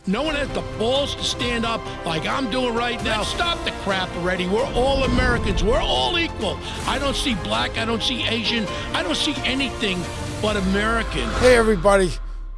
No one has the balls to stand up like I'm doing right now. Stop the crap already. We're all Americans. We're all equal. I don't see black. I don't see Asian. I don't see anything but American. Hey, everybody.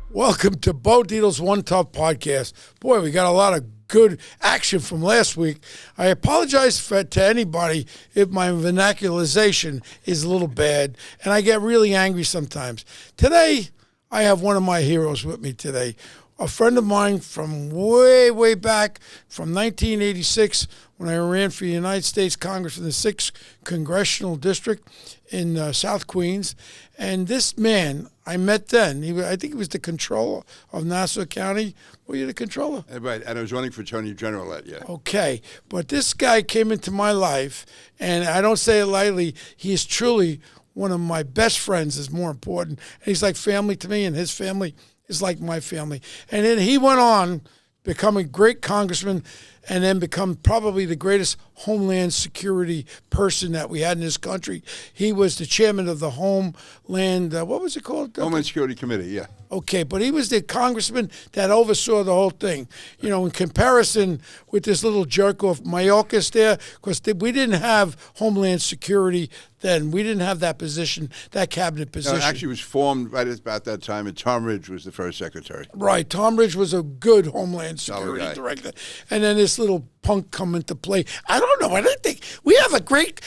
Welcome to Bo Dietl's One Tough Podcast. Boy, we got a lot of good action from last week. I apologize to anybody if my vernaculization is a little bad, and I get really angry sometimes. Today, I have one of my heroes with me today. A friend of mine from way back, from 1986, when I ran for the United States Congress in the 6th Congressional District in South Queens. And this man, I met then. I think he was the controller of Nassau County. Were you the controller? Right, and I was running for Attorney General that year. Okay, but this guy came into my life, and I don't say it lightly, he is truly one of my best friends, is more important. And he's like family to me, and his family is like my family. And then he went on, become a great congressman, and then become probably the greatest Homeland Security person that we had in this country. He was the chairman of the Homeland, what was it called? Homeland Security Committee, yeah. Okay, but he was the congressman that oversaw the whole thing. You know, in comparison with this little jerk-off Mayorkas there, because we didn't have Homeland Security then. We didn't have that position, that cabinet position. No, it actually was formed right about that time, and Tom Ridge was the first secretary. Right, Tom Ridge was a good Homeland Security director. And then this little punk come into play. I don't know. I don't think we have a great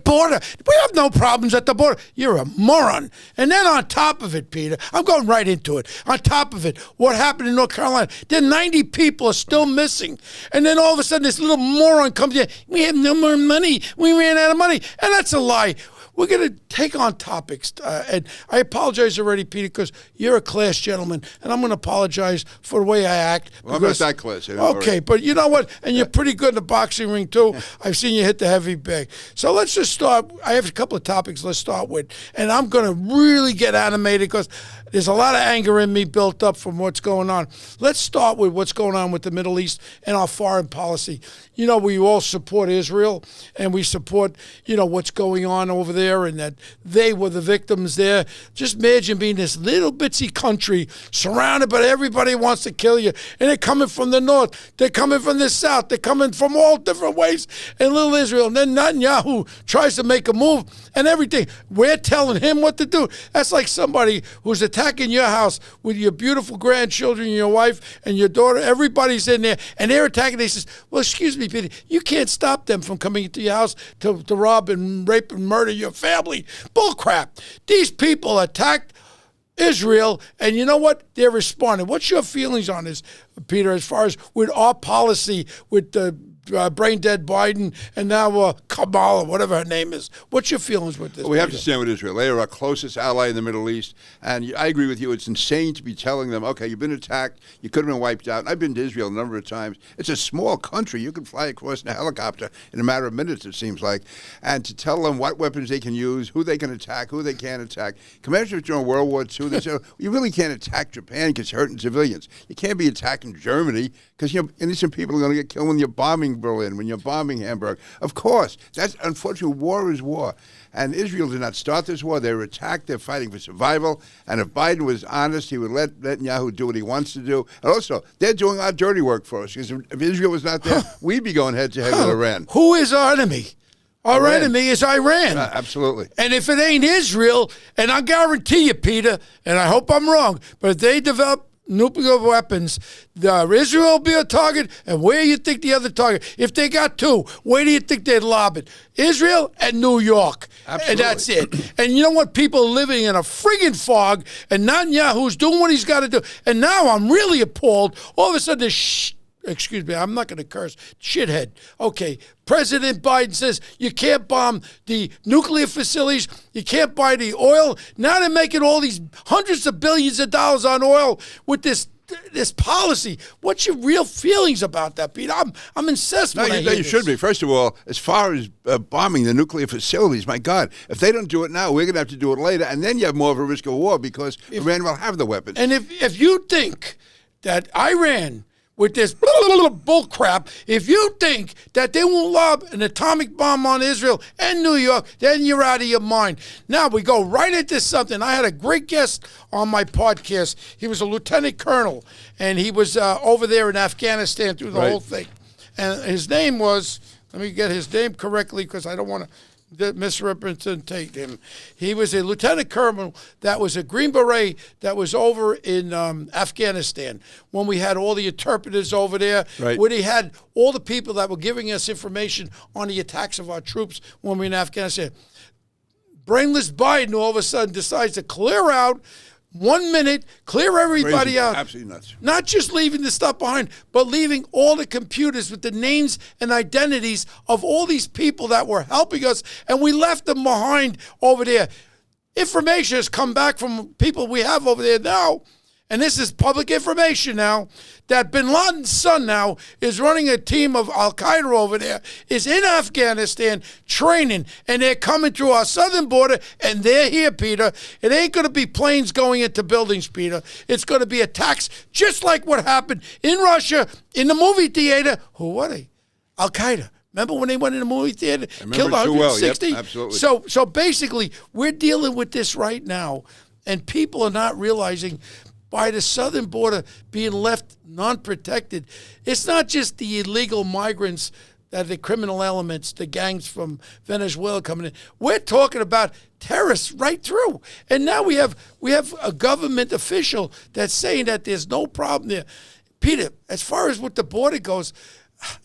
border. We have no problems at the border. You're a moron. And then on top of it, Peter, I'm going right into it. On top of it, what happened in North Carolina? Then 90 people are still missing. And then all of a sudden, this little moron comes in. We have no more money. We ran out of money. And that's a lie. We're going to take on topics, and I apologize already, Peter, because you're a class gentleman, and I'm going to apologize for the way I act. Well, I'm not that class. Okay, but you know what? And you're pretty good in the boxing ring, too. I've seen you hit the heavy bag. So let's just start. I have a couple of topics let's start with, and I'm going to really get animated because there's a lot of anger in me built up from what's going on. Let's start with what's going on with the Middle East and our foreign policy. You know, we all support Israel, and we support, you know, what's going on over there, and that they were the victims there. Just imagine being this little bitsy country surrounded, but everybody wants to kill you. And they're coming from the north. They're coming from the south. They're coming from all different ways in little Israel. And then Netanyahu tries to make a move and everything. We're telling him what to do. That's like somebody who's attacking your house with your beautiful grandchildren, your wife, and your daughter. Everybody's in there, and they're attacking. They says, well, excuse me, Peter, you can't stop them from coming into your house to rob and rape and murder your family. Bullcrap. These people attacked Israel, and you know what? They're responding. What's your feelings on this, Peter, as far as with our policy with the brain-dead Biden and now Kamala, whatever her name is? What's your feelings with this? Well, we have to stand with Israel. They are our closest ally in the Middle East, and I agree with you. It's insane to be telling them, okay, you've been attacked, you could have been wiped out. I've been to Israel a number of times. It's a small country. You can fly across in a helicopter in a matter of minutes, it seems like, and to tell them what weapons they can use, who they can attack, who they can't attack. Imagine if during World War II, they said, you really can't attack Japan because you're hurting civilians. You can't be attacking Germany because innocent people are going to get killed when you're bombing Berlin, when you're bombing Hamburg. Of course, that's unfortunately, war is war. And Israel did not start this war. They were attacked. They're fighting for survival. And if Biden was honest, he would let Netanyahu do what he wants to do. And also, they're doing our dirty work for us. Because if Israel was not there, we'd be going head-to-head with Iran. Who is our enemy? Our enemy is Iran. Absolutely. And if it ain't Israel, and I guarantee you, Peter, and I hope I'm wrong, but if they develop nuclear weapons, Israel will be a target, and where you think the other target? If they got two, where do you think they'd lob it? Israel and New York. Absolutely. And that's it. And you know what? People are living in a friggin' fog, and Netanyahu's doing what he's got to do. And now I'm really appalled. All of a sudden, excuse me, I'm not going to curse, shithead. Okay, President Biden says you can't bomb the nuclear facilities, you can't buy the oil. Now they're making all these hundreds of billions of dollars on oil with this policy. What's your real feelings about that, Pete? I'm incensed when I hear you this. should be. First of all, as far as bombing the nuclear facilities, my God, if they don't do it now, we're going to have to do it later, and then you have more of a risk of war because Iran will have the weapons. And if you think that Iran with this bull crap. If you think that they won't lob an atomic bomb on Israel and New York, then you're out of your mind. Now we go right into something. I had a great guest on my podcast. He was a lieutenant colonel, and he was over there in Afghanistan through the whole thing. And his name was, let me get his name correctly because I don't want to misrepresentate him. He was a lieutenant colonel that was a Green Beret that was over in Afghanistan when we had all the interpreters over there, when he had all the people that were giving us information on the attacks of our troops when we were in Afghanistan. Brainless Biden all of a sudden decides to clear out 1 minute, clear everybody out. Absolutely nuts. Not just leaving the stuff behind, but leaving all the computers with the names and identities of all these people that were helping us, and we left them behind over there. Information has come back from people we have over there now, and this is public information now, that bin Laden's son now is running a team of Al-Qaeda over there, is in Afghanistan training, and they're coming through our southern border, and they're here, Peter. It ain't going to be planes going into buildings, Peter. It's going to be attacks just like what happened in Russia, in the movie theater. Who were they? Al-Qaeda. Remember when they went in the movie theater? Killed 160? Yep, absolutely. So basically, we're dealing with this right now, and people are not realizing by the southern border being left non-protected. It's not just the illegal migrants, that the criminal elements, the gangs from Venezuela coming in. We're talking about terrorists right through. And now we have a government official that's saying that there's no problem there. Peter, as far as what the border goes,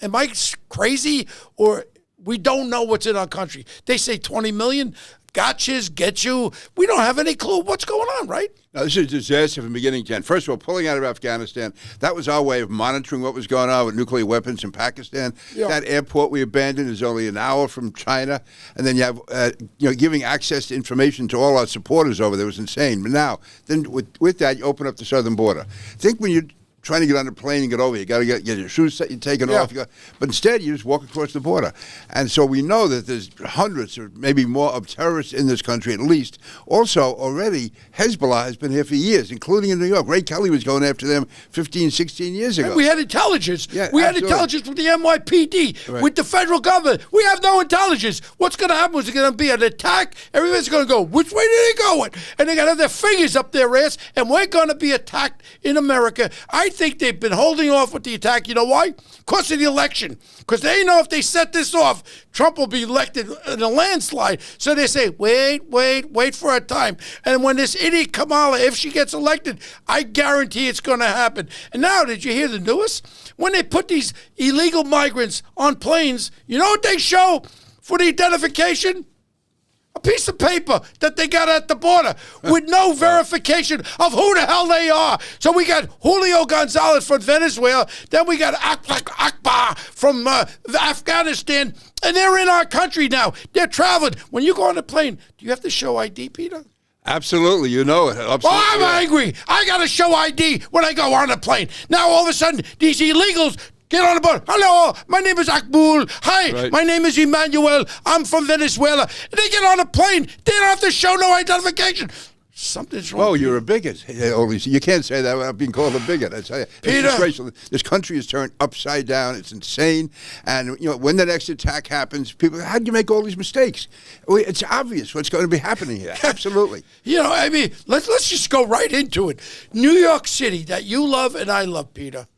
am I crazy, or we don't know what's in our country? They say 20 million. Gotchas, get you. We don't have any clue what's going on, right? No, this is a disaster from beginning to end. First of all, pulling out of Afghanistan, that was our way of monitoring what was going on with nuclear weapons in Pakistan. Yeah. That airport we abandoned is only an hour from China. And then you have, giving access to information to all our supporters over there was insane. But now, then with that, you open up the southern border. Think when you're trying to get on a plane and get over, you got to get your shoes taken off. But instead, you just walk across the border. And so we know that there's hundreds or maybe more of terrorists in this country at least. Also, already, Hezbollah has been here for years, including in New York. Ray Kelly was going after them 15, 16 years ago. And we had intelligence. Yeah, we had intelligence with the NYPD, with the federal government. We have no intelligence. What's going to happen? Is it going to be an attack? Everybody's going to go, which way did they go? And they're going to have their fingers up their ass, and we're going to be attacked in America. I think they've been holding off with the attack. You know why? Because of the election. Because they know if they set this off, Trump will be elected in a landslide. So they say, wait for a time. And when this idiot Kamala, if she gets elected, I guarantee it's going to happen. And now, did you hear the newest? When they put these illegal migrants on planes, you know what they show for the identification? A piece of paper that they got at the border with no verification of who the hell they are. So we got Julio Gonzalez from Venezuela. Then we got Akbar from Afghanistan. And they're in our country now. They're traveling. When you go on a plane, do you have to show ID, Peter? Absolutely. You know it. Absolutely. Oh, I'm angry. I got to show ID when I go on a plane. Now, all of a sudden, these illegals get on the boat. Hello, my name is Akbul. Hi, my name is Emmanuel. I'm from Venezuela. And they get on a plane. They don't have to show no identification. Something's wrong. Oh, you're a bigot. You can't say that without being called a bigot. I tell you, it's disgraceful. This country is turned upside down. It's insane. And when the next attack happens, people, how do you make all these mistakes? It's obvious what's going to be happening here. Absolutely. I mean, let's just go right into it. New York City, that you love and I love, Peter.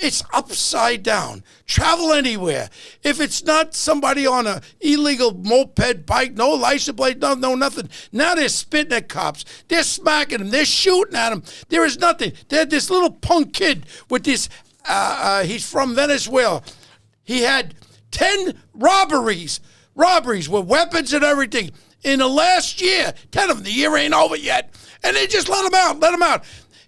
It's upside down. Travel anywhere. If it's not somebody on a illegal moped bike, no license plate, no nothing. Now they're spitting at cops. They're smacking them. They're shooting at them. There is nothing. They had this little punk kid with this, he's from Venezuela. He had 10 robberies with weapons and everything. In the last year, 10 of them. The year ain't over yet. And they just let him out.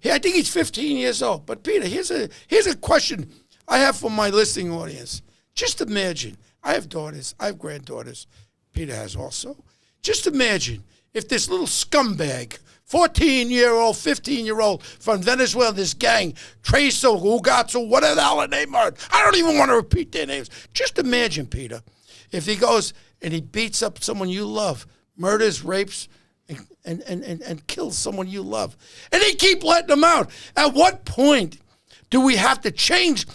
I think he's 15 years old. But, Peter, here's a question I have for my listening audience. Just imagine. I have daughters. I have granddaughters. Peter has also. Just imagine if this little scumbag, 14-year-old, 15-year-old from Venezuela, this gang, Treso, Ugatsu, whatever the hell their name are. I don't even want to repeat their names. Just imagine, Peter, if he goes and he beats up someone you love, murders, rapes, and kills someone you love. And they keep letting them out. At what point do we have to change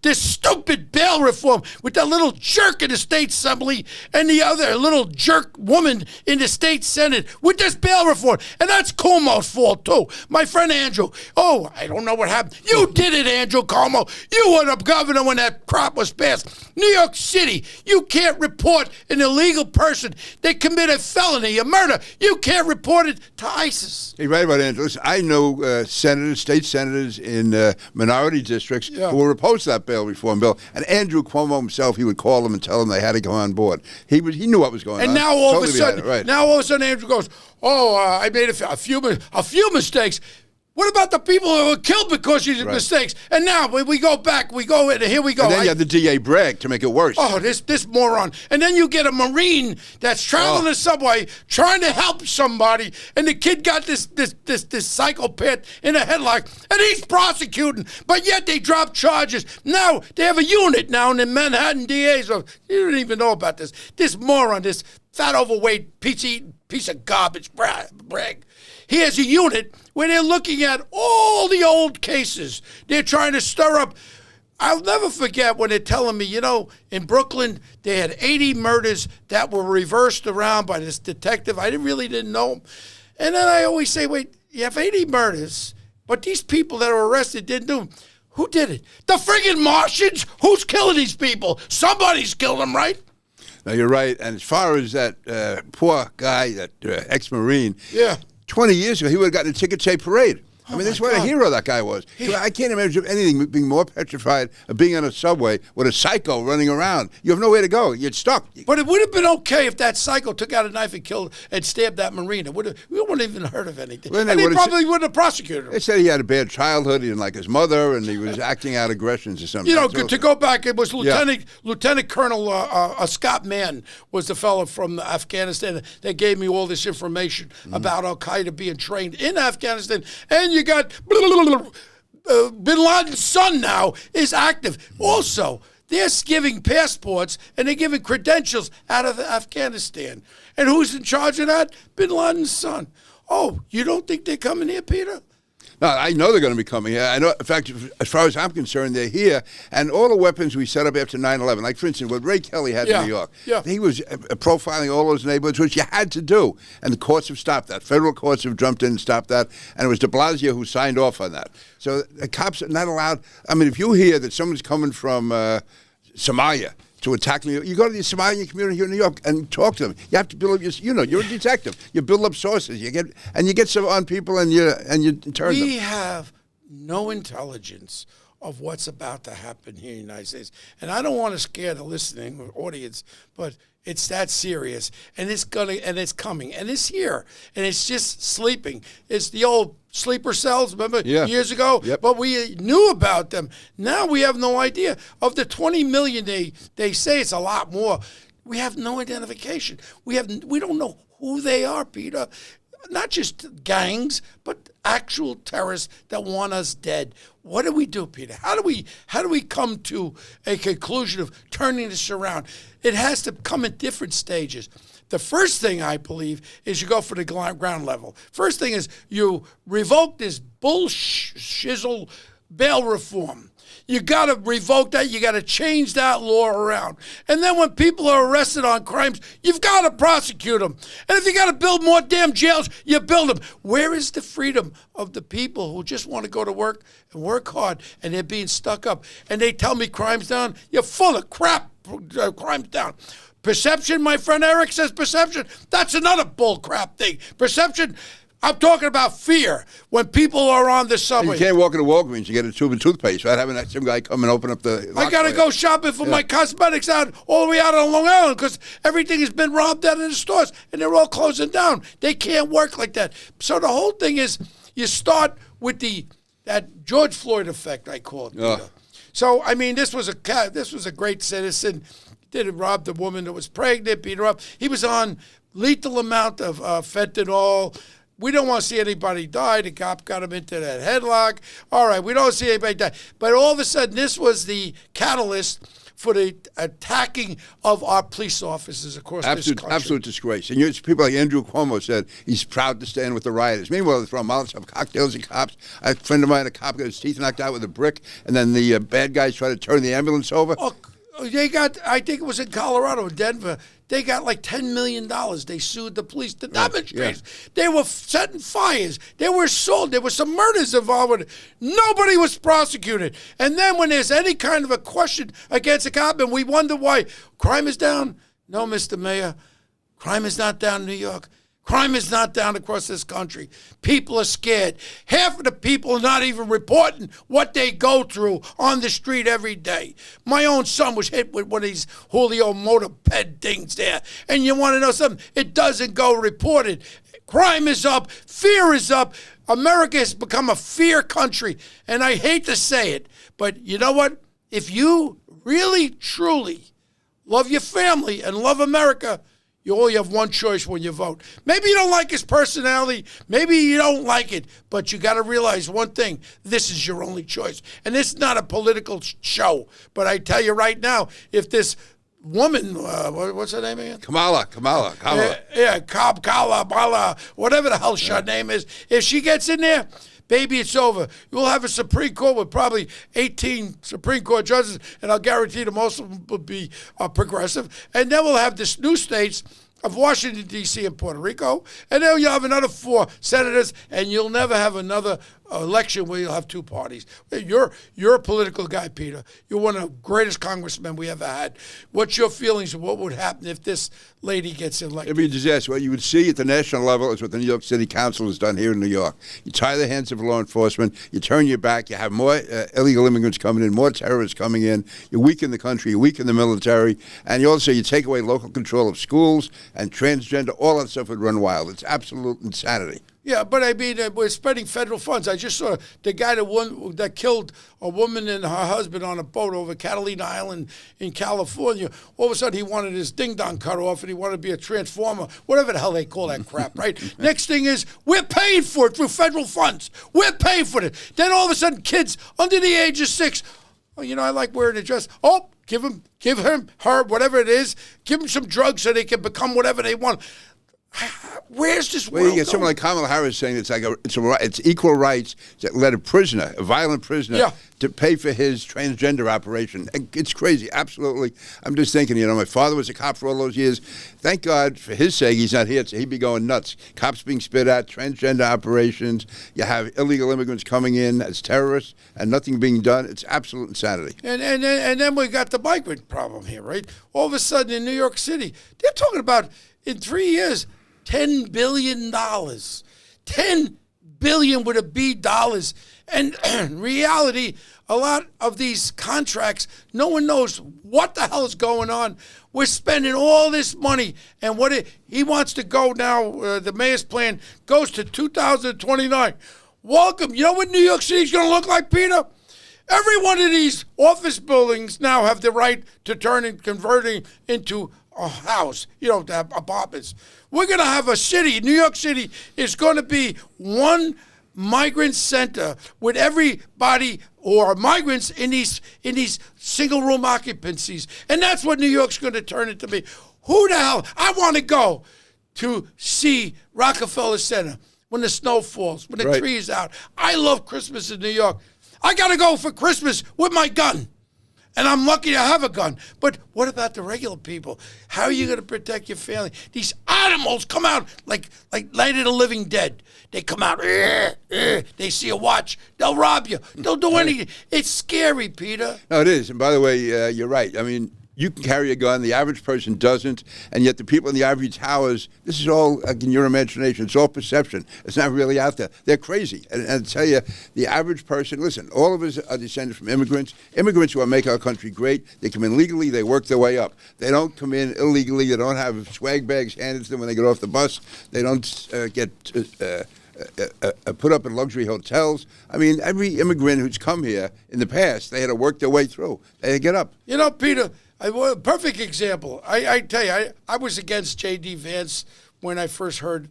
this stupid bail reform with that little jerk in the state assembly and the other little jerk woman in the state senate with this bail reform? And that's Cuomo's fault too. My friend Andrew, I don't know what happened. You did it, Andrew Cuomo. You were the governor when that crap was passed. New York City, you can't report an illegal person. They commit a felony, a murder. You can't report it to ISIS. You're right about Andrew. Listen, I know senators, state senators in minority districts who were opposed to that bail reform bill. And Andrew Cuomo himself, he would call them and tell them they had to go on board. He knew what was going on. And now all of a Totally sudden, now all of a sudden, Andrew goes, I made a few mistakes. What about the people who were killed because of mistakes? And now when we go back, and here we go. And then you have the DA brag to make it worse. Oh, this moron. And then you get a Marine that's traveling the subway trying to help somebody, and the kid got this psychopath in a headlock, and he's prosecuting, but yet they drop charges. Now they have a unit now in the Manhattan DA's office. You don't even know about this. This moron, this fat, overweight, piece of garbage brag. He has a unit where they're looking at all the old cases. They're trying to stir up. I'll never forget when they're telling me, in Brooklyn, they had 80 murders that were reversed around by this detective. I really didn't know him. And then I always say, wait, you have 80 murders, but these people that are arrested didn't do them. Who did it? The friggin' Martians? Who's killing these people? Somebody's killed them, right? No, you're right. And as far as that poor guy, that ex-Marine, 20 years ago, he would have gotten a ticket tape parade. I mean, that's what a hero that guy was. I can't imagine anything being more petrified of being on a subway with a psycho running around. You have nowhere to go. You're stuck. But it would have been okay if that psycho took out a knife and killed and stabbed that Marine. We wouldn't even heard of anything. Well, and they probably wouldn't have prosecuted him. They said he had a bad childhood. He didn't like his mother, and he was acting out aggressions or something. To go back, it was Lieutenant Colonel Scott Mann was the fellow from Afghanistan that gave me all this information about Al-Qaeda being trained in Afghanistan. And you got Bin Laden's son now is active. Also, they're giving passports and they're giving credentials out of Afghanistan. And who's in charge of that? Bin Laden's son. Oh, you don't think they're coming here, Peter? No, I know they're going to be coming here. I know, in fact, as far as I'm concerned, they're here. And all the weapons we set up after 9/11, like, for instance, what Ray Kelly had in New York, he was profiling all those neighborhoods, which you had to do. And the courts have stopped that. Federal courts have jumped in and stopped that. And it was de Blasio who signed off on that. So the cops are not allowed. I mean, if you hear that someone's coming from Somalia to attack New York, you go to the Somalian community here in New York and talk to them. You have to build up you're a detective. You build up sources. You get some on people and you turn them. We have no intelligence of what's about to happen here in the United States. And I don't want to scare the listening audience, but it's that serious, and it's coming, and it's here, and it's just sleeping. It's the old sleeper cells, remember years ago? Yep. But we knew about them. Now we have no idea. Of the 20 million, they say it's a lot more. We have no identification. We don't know who they are, Peter. Not just gangs, but actual terrorists that want us dead. What do we do, Peter? How do we come to a conclusion of turning this around? It has to come at different stages. The first thing, I believe, is you go for the ground level. First thing is you revoke this bullshizzle bail reform. You got to revoke that. You got to change that law around. And then when people are arrested on crimes, you've got to prosecute them. And if you got to build more damn jails, you build them. Where is the freedom of the people who just want to go to work and work hard, and they're being stuck up? And they tell me crime's down. You're full of crap. Crime's down. Perception, my friend Eric says perception. That's another bull crap thing. Perception. I'm talking about fear when people are on the subway. You can't walk into Walgreens and get a tube of toothpaste, right? Having some guy come and open up the... I got to go shopping for my cosmetics out all the way out on Long Island because everything has been robbed out of the stores and they're all closing down. They can't work like that. So the whole thing is you start with that George Floyd effect, I call it. So, I mean, this was a great citizen. Didn't rob the woman that was pregnant, beat her up. He was on lethal amount of fentanyl. We don't want to see anybody die. The cop got him into that headlock. All right, we don't see anybody die. But all of a sudden, this was the catalyst for the attacking of our police officers across this country. Absolute disgrace. And people like Andrew Cuomo said he's proud to stand with the rioters. Meanwhile, they throw Molotov cocktails at cops. A friend of mine, a cop, got his teeth knocked out with a brick, and then the bad guys try to turn the ambulance over. Oh, they got, I think it was in Colorado, Denver, they got like $10 million. They sued the police, the demonstrators. Yeah. They were setting fires. They were assaulted. There were some murders involved with it. Nobody was prosecuted. And then when there's any kind of a question against a cop and we wonder why crime is down, no, Mr. Mayor, crime is not down in New York. Crime is not down across this country. People are scared. Half of the people are not even reporting what they go through on the street every day. My own son was hit with one of these Julio moped things there. And you want to know something? It doesn't go reported. Crime is up. Fear is up. America has become a fear country. And I hate to say it, but you know what? If you really, truly love your family and love America, you only have one choice when you vote. Maybe you don't like his personality. Maybe you don't like it. But you got to realize one thing. This is your only choice. And it's not a political show. But I tell you right now, if this woman, what's her name again? Kamala. Yeah, Kamala, whatever the hell her name is. If she gets in there, baby, it's over. You'll have a Supreme Court with probably 18 Supreme Court judges, and I'll guarantee that most of them will be progressive. And then we'll have this new states of Washington, D.C. and Puerto Rico. And then you'll have another 4 senators, and you'll never have another election where you'll have 2 parties. You're a political guy, Peter. You're one of the greatest congressmen we ever had. What's your feelings of what would happen if this lady gets elected? It'd be a disaster. What you would see at the national level is what the New York City Council has done here in New York. You tie the hands of law enforcement. You turn your back. You have more illegal immigrants coming in, more terrorists coming in. You weaken the country. You weaken the military. And you take away local control of schools and transgender. All that stuff would run wild. It's absolute insanity. Yeah, but I mean, we're spending federal funds. I just saw the guy that killed a woman and her husband on a boat over Catalina Island in California. All of a sudden, he wanted his ding-dong cut off, and he wanted to be a transformer, whatever the hell they call that crap, right? Next thing is, we're paying for it through federal funds. We're paying for it. Then all of a sudden, kids under the age of 6, oh, I like wearing a dress. Oh, give him, her, whatever it is. Give them some drugs so they can become whatever they want. Where's this world you get someone like Kamala Harris saying it's equal rights to let a violent prisoner, to pay for his transgender operation. It's crazy, absolutely. I'm just thinking, my father was a cop for all those years. Thank God for his sake he's not here, so he'd be going nuts. Cops being spit at, transgender operations. You have illegal immigrants coming in as terrorists and nothing being done. It's absolute insanity. And then we got the migrant problem here, right? All of a sudden in New York City, they're talking about in 3 years. $10 billion. $10 billion with a B dollars. And in reality, a lot of these contracts, no one knows what the hell is going on. We're spending all this money, and he wants to go now, the mayor's plan goes to 2029. Welcome. You know what New York City's going to look like, Peter? Every one of these office buildings now have the right to converting into a house, to have apartments. We're going to have a city. New York City is going to be one migrant center with everybody or migrants in these single room occupancies. And that's what New York's going to turn into be. Who the hell? I want to go to see Rockefeller Center when the snow falls, when the tree is out. I love Christmas in New York. I got to go for Christmas with my gun. And I'm lucky to have a gun. But what about the regular people? How are you going to protect your family? These animals come out like Night of the Living Dead. They come out, they see a watch, they'll rob you, they'll do anything. It's scary, Peter. No, it is. And by the way, you're right. I mean, you can carry a gun. The average person doesn't. And yet the people in the ivory towers, this is all in your imagination. It's all perception. It's not really out there. They're crazy. And I tell you, the average person, listen, all of us are descended from immigrants. Immigrants who make our country great. They come in legally. They work their way up. They don't come in illegally. They don't have swag bags handed to them when they get off the bus. They don't get put up in luxury hotels. I mean, every immigrant who's come here in the past, they had to work their way through. They had to get up. Peter, perfect example. I tell you, I was against J.D. Vance when I first heard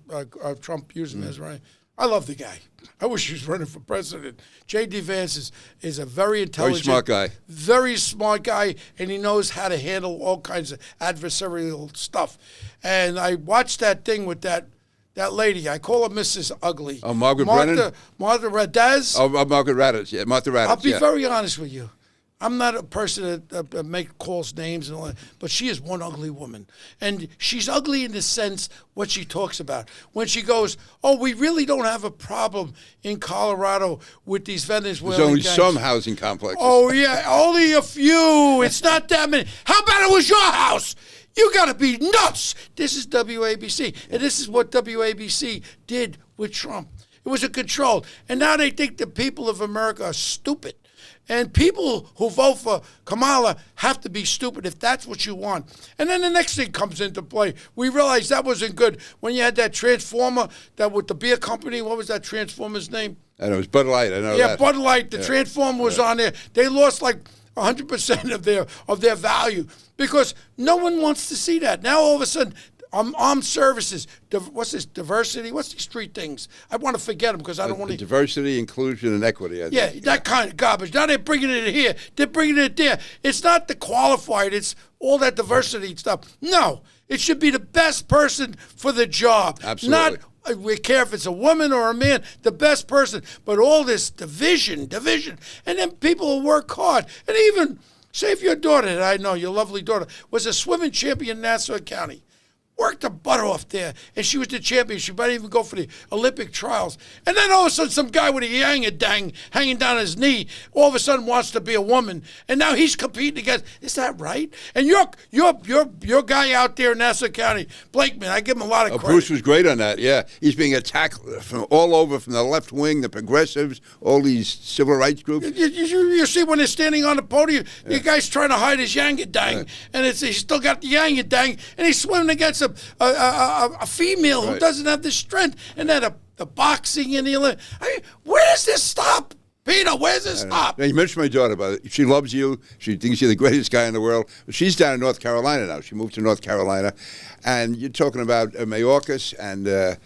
Trump using his right. I love the guy. I wish he was running for president. J.D. Vance is a very intelligent, very smart guy, and he knows how to handle all kinds of adversarial stuff. And I watched that thing with that lady. I call her Mrs. Ugly. Oh, Martha Brennan? Martha Radez. Oh, Martha Radez. Yeah, Martha Radez. I'll be very honest with you. I'm not a person that make calls names and all that, but she is one ugly woman. And she's ugly in the sense what she talks about. When she goes, oh, we really don't have a problem in Colorado with these Venezuelan There's only gangs. some housing complexes. Oh, yeah, only a few. It's not that many. How about it was your house? You got to be nuts. This is WABC, and this is what WABC did with Trump. It was a control. And now they think the people of America are stupid. And people who vote for Kamala have to be stupid if that's what you want. And then the next thing comes into play. We realized that wasn't good when you had that transformer that with the beer company. What was that transformer's name? And it was Bud Light. I know that. Yeah, Bud Light. The transformer was on there. They lost like 100% of their value because no one wants to see that. Now all of a sudden, armed services, what's this, diversity? What's these three things? I want to forget them because I don't want to. Diversity, inclusion, and equity. I think. That kind of garbage. Now they're bringing it here. They're bringing it there. It's not the qualified. It's all that diversity stuff. No, it should be the best person for the job. Absolutely. Not we care if it's a woman or a man, the best person. But all this division. And then people will work hard. And even, say if your daughter, that I know, your lovely daughter, was a swimming champion in Nassau County. Worked her butt off there, and she was the champion. She might even go for the Olympic trials. And then all of a sudden, some guy with a yang-a-dang hanging down his knee all of a sudden wants to be a woman, and now he's competing against. Is that right? And your guy out there in Nassau County, Blakeman, I give him a lot of credit. Bruce was great on that. Yeah, he's being attacked from all over, from the left wing, the progressives, all these civil rights groups. You see when they're standing on the podium, the guy's trying to hide his yang-a-dang, and he's still got the yang-a-dang, and he's swimming against a female who doesn't have the strength, and then the boxing and the Olympics. I mean, where does this stop, Peter? Where does this stop? Now, you mentioned my daughter, but she loves you. She thinks you're the greatest guy in the world. But she's down in North Carolina now. She moved to North Carolina, and you're talking about Mayorkas and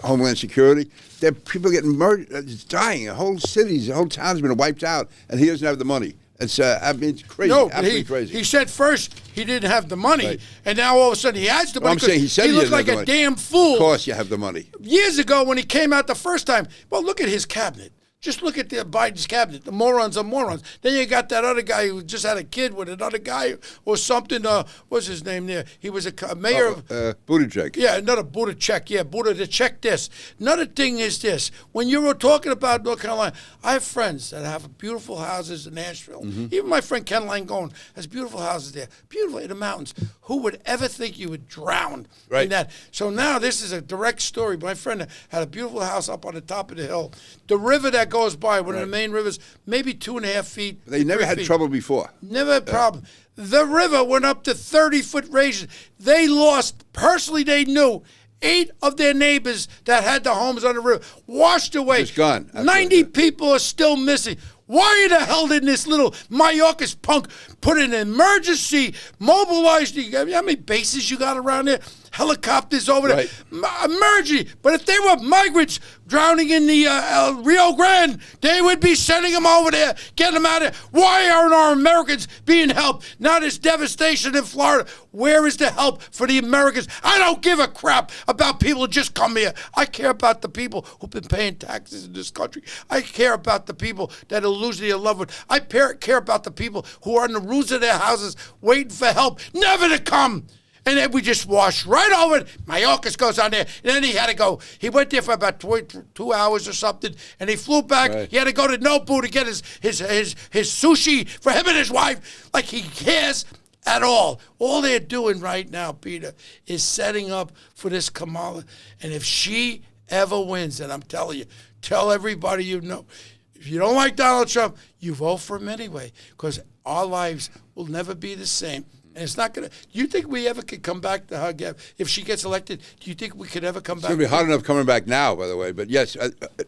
Homeland Security. There are people getting murdered, dying. Whole cities, whole towns have been wiped out, and he doesn't have the money. It's it's crazy. No, absolutely crazy. He said first he didn't have the money, and now all of a sudden he has the money. I'm saying he said he looked doesn't like have the a money. damn fool. Of course you have the money. Years ago when he came out the first time, well, look at his cabinet. Just look at the Biden's cabinet. The morons are morons. Then you got that other guy who just had a kid with another guy or something. What's his name there? He was a mayor of... Buttigieg. Yeah, another Buttigieg. Yeah, Buttigieg this. Another thing is this. When you were talking about North Carolina, I have friends that have beautiful houses in Nashville. Even my friend Ken Langone has beautiful houses there. Beautiful in the mountains. Who would ever think you would drown in that? So now this is a direct story. My friend had a beautiful house up on the top of the hill. The river that goes by, one of the main rivers, maybe 2.5 feet. They never had trouble before. Never had problem. The river went up to 30-foot raises. They lost, personally they knew, 8 of their neighbors that had the homes on the river washed away. It's gone. 90 people are still missing. Why the hell didn't this little Mayorkas punk put an emergency, mobilize how many bases you got around there? Helicopters over there. Emergency. But if they were migrants drowning in the Rio Grande, they would be sending them over there, getting them out of there. Why aren't our Americans being helped? Now there's devastation in Florida. Where is the help for the Americans? I don't give a crap about people who just come here. I care about the people who've been paying taxes in this country. I care about the people that are losing their loved ones. I care about the people who are on the roofs of their houses waiting for help, never to come. And then we just washed right over it. Mayorkas goes on there. And then he had to go. He went there for about 2 hours or something. And he flew back. He had to go to Nobu to get his sushi for him and his wife. Like he cares at all. All they're doing right now, Peter, is setting up for this Kamala. And if she ever wins, and I'm telling you, tell everybody you know, if you don't like Donald Trump, you vote for him anyway. Because our lives will never be the same. And it's not going to... Do you think we ever could come back to her? If she gets elected, do you think we could ever come back? It's going to be hard enough coming back now, by the way. But yes,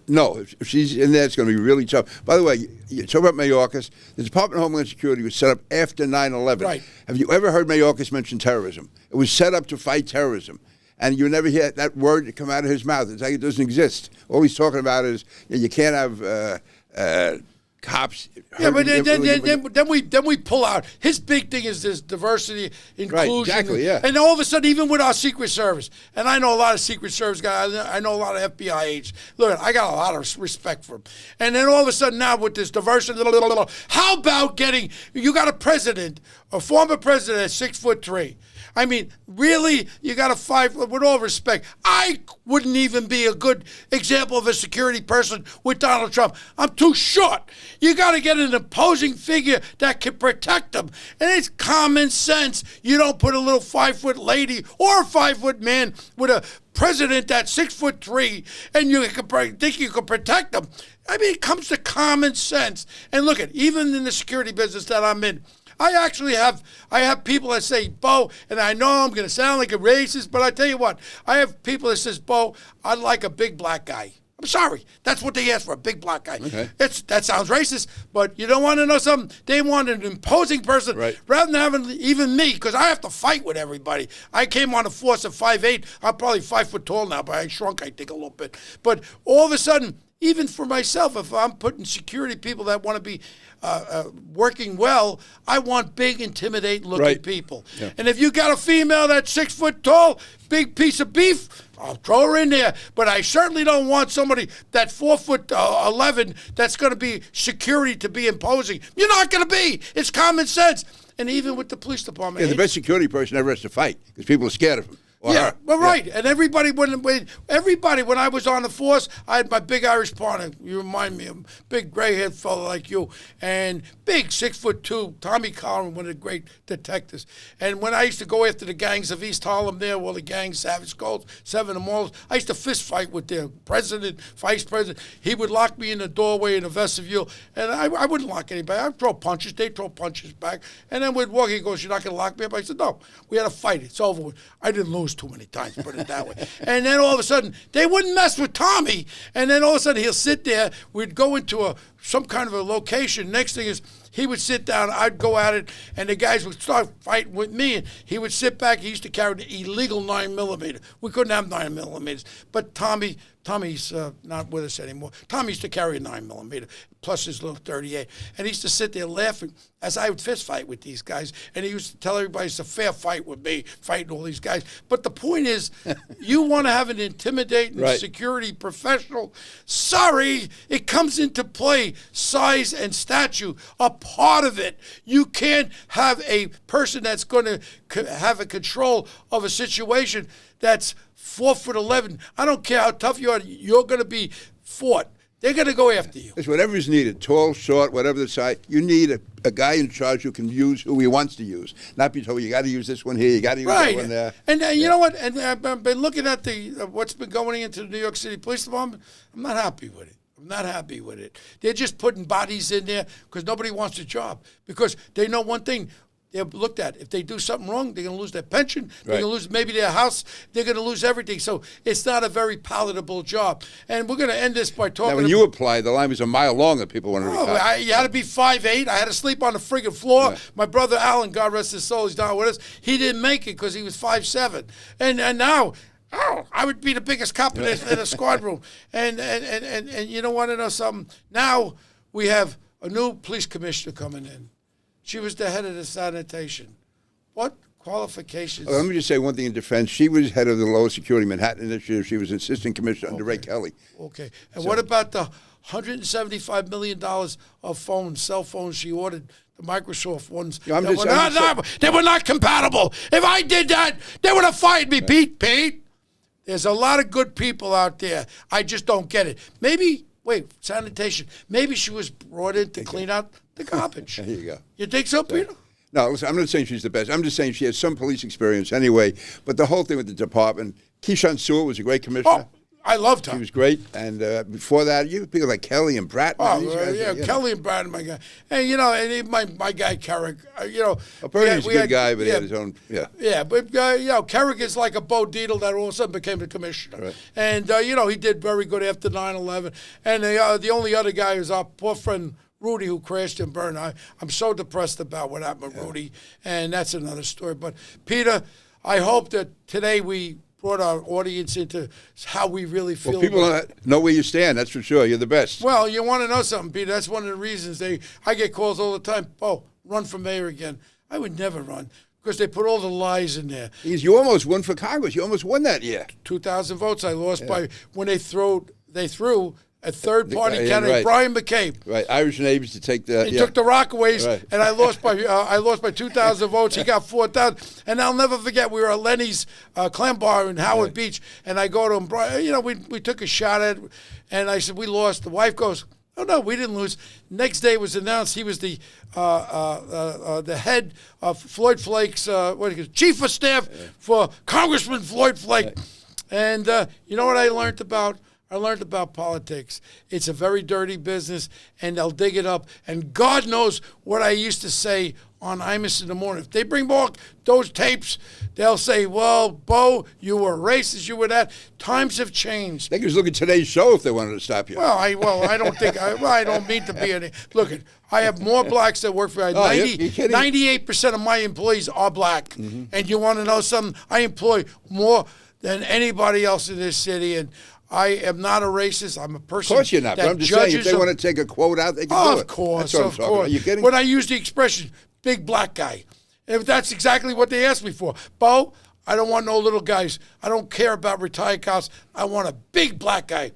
no, if she's in there, it's going to be really tough. By the way, you talk about Mayorkas. The Department of Homeland Security was set up after 9/11. Right. Have you ever heard Mayorkas mention terrorism? It was set up to fight terrorism. And you never hear that word come out of his mouth. It's like it doesn't exist. All he's talking about is you can't have cops. Yeah, but then we pull out. His big thing is this diversity, inclusion. Right, exactly, yeah. And all of a sudden, even with our Secret Service, and I know a lot of Secret Service guys, I know a lot of FBI agents. Look, I got a lot of respect for them. And then all of a sudden now with this diversity, how about you got a president, a former president at 6'3". I mean, really, you got to fight with all respect. I wouldn't even be a good example of a security person with Donald Trump. I'm too short. You got to get an imposing figure that can protect them. And it's common sense. You don't put a little 5-foot lady or a 5-foot man with a president that's 6'3", and you think you can protect them. I mean, it comes to common sense. And look even in the security business that I'm in, I have people that say, Bo, and I know I'm going to sound like a racist, but I tell you what, I have people that says, Bo, I'd like a big black guy. I'm sorry. That's what they ask for, a big black guy. Okay. That sounds racist, but you don't want to know something? They want an imposing person rather than having even me, because I have to fight with everybody. I came on a force of 5'8". I'm probably 5 foot tall now, but I shrunk, I think, a little bit. But all of a sudden, even for myself, if I'm putting security people that want to be working well, I want big, intimidating-looking people. Yeah. And if you got a female that's 6 foot tall, big piece of beef, I'll throw her in there. But I certainly don't want somebody that 4'11" that's going to be security to be imposing. You're not going to be. It's common sense. And even with the police department, the best security person ever has to fight because people are scared of him. Yeah, well, right. And everybody, when I was on the force, I had my big Irish partner. You remind me of a big gray-haired fellow like you. And big, 6'2", Tommy Collin, one of the great detectives. And when I used to go after the gangs of East Harlem there, all the gangs, Savage Gold, Seven of Malls, I used to fist fight with their president, vice president. He would lock me in the doorway in the vestibule, and I wouldn't lock anybody. I'd throw punches. They'd throw punches back. And then we'd walk. He goes, "You're not going to lock me up?" I said, "No. We had a fight. It's over with." I didn't lose too many times, put it that way. And then all of a sudden, they wouldn't mess with Tommy. And then all of a sudden, he'll sit there. We'd go into some kind of a location. Next thing is, he would sit down, I'd go at it, and the guys would start fighting with me, and he would sit back. He used to carry the illegal 9mm. We couldn't have 9mm. But Tommy's not with us anymore. Tommy used to carry a 9mm, plus his little 38. And he used to sit there laughing as I would fist fight with these guys. And he used to tell everybody it's a fair fight with me, fighting all these guys. But the point is, you want to have an intimidating security professional. Sorry, it comes into play. Size and stature are part of it. You can't have a person that's going to have a control of a situation that's 4'11". I don't care how tough you are. You're going to be fought. They're going to go after you. It's whatever is needed, tall, short, whatever the size. You need a guy in charge who can use who he wants to use, not be told you got to use this one here, you got to use that one there. And you know what? And I've been looking at what's been going into the New York City Police Department. I'm not happy with it. I'm not happy with it. They're just putting bodies in there because nobody wants a job. Because they know one thing. They're looked at. If they do something wrong, they're going to lose their pension. They're going to lose maybe their house. They're going to lose everything. So it's not a very palatable job. And we're going to end this by talking. Now, when you applied, the line was a mile long that people wanted to retire. You had to be 5'8". I had to sleep on the friggin' floor. Yeah. My brother Alan, God rest his soul, he's down with us. He didn't make it because he was 5'7". And now, I would be the biggest cop in a squad room. And you don't want to know something? Now we have a new police commissioner coming in. She was the head of the sanitation. What qualifications? Let me just say one thing in defense. She was head of the lowest security Manhattan Initiative. She was assistant commissioner under Ray Kelly. Okay. And what about the $175 million of cell phones she ordered? The Microsoft ones. They were not compatible. If I did that, they would have fired me, Pete. There's a lot of good people out there. I just don't get it. Sanitation. Maybe she was brought in to clean out the garbage. There you go. You think so, Peter? No, listen, I'm not saying she's the best. I'm just saying she has some police experience anyway. But the whole thing with the department, Keyshawn Sewell was a great commissioner. Oh, I loved her. He was great. And before that, you people like Kelly and Bratton. Kelly and Bratton, my guy. And my guy Carrick. Bernie's a good guy, but he had his own. Yeah, but Carrick is like a Bo Dietl that all of a sudden became the commissioner. Right. And he did very good after 9/11. And the only other guy is our poor friend Rudy, who crashed and burned. I'm so depressed about what happened with Rudy, and that's another story. But Peter, I hope that today we brought our audience into how we really feel. Well, people know where you stand. That's for sure. You're the best. Well, you want to know something, Peter? That's one of the reasons I get calls all the time. Oh, run for mayor again. I would never run because they put all the lies in there. You almost won for Congress. You almost won that year. 2,000 votes. I lost by when they threw a third-party yeah, candidate, right. Brian McCabe. Right, Irish neighbors to take the. He took the Rockaways, Right. and I lost by 2,000 votes. He got 4,000, and I'll never forget. We were at Lenny's Clam Bar in Howard Beach, and I go to him. Brian, we took a shot at, it, and I said we lost. The wife goes, "Oh no, we didn't lose." Next day it was announced he was the head of Floyd Flake's chief of staff for Congressman Floyd Flake, and you know what I learned about. I learned about politics. It's a very dirty business, and they'll dig it up. And God knows what I used to say on Imus in the morning. If they bring back those tapes, they'll say, well, Bo, you were racist, you were that. Times have changed. They could just look at today's show if they wanted to stop you. Well, I don't think, I don't mean to be any. Look, I have more blacks that work for me. 98% of my employees are black. Mm-hmm. And you want to know something? I employ more than anybody else in this city, and I am not a racist. I'm a person. Of course you're not. But I'm just saying, if they want to take a quote out, they can do it. Of course, That's what I'm talking about. Are you kidding? When I use the expression "big black guy," and that's exactly what they asked me for. Bo, I don't want no little guys. I don't care about retired cops. I want a big black guy.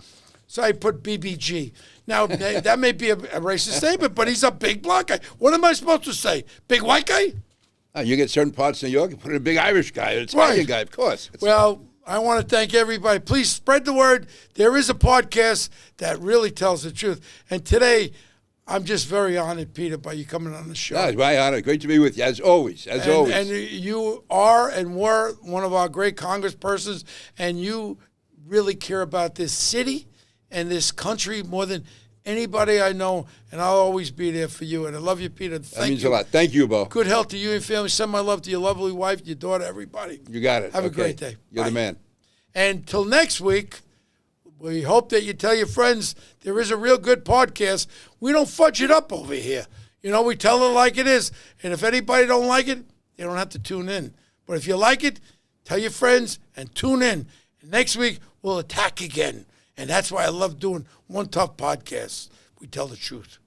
So I put BBG. Now that may be a racist statement, but he's a big black guy. What am I supposed to say? Big white guy? You get certain parts of New York, you put in a big Irish guy, an Italian guy, of course. Well, I want to thank everybody. Please spread the word. There is a podcast that really tells the truth. And today, I'm just very honored, Peter, by you coming on the show. No, it's my honor. Great to be with you, as always. Always. And you are and were one of our great congresspersons, and you really care about this city and this country more than anybody I know, and I'll always be there for you. And I love you, Peter. Thank you. That means a lot. Thank you, Bo. Good health to you and family. Send my love to your lovely wife, your daughter, everybody. You got it. Have a great day. You're Bye. the man. And till next week, we hope that you tell your friends there is a real good podcast. We don't fudge it up over here. We tell it like it is. And if anybody don't like it, they don't have to tune in. But if you like it, tell your friends and tune in. And next week, we'll attack again. And that's why I love doing One Tough Podcast. We tell the truth.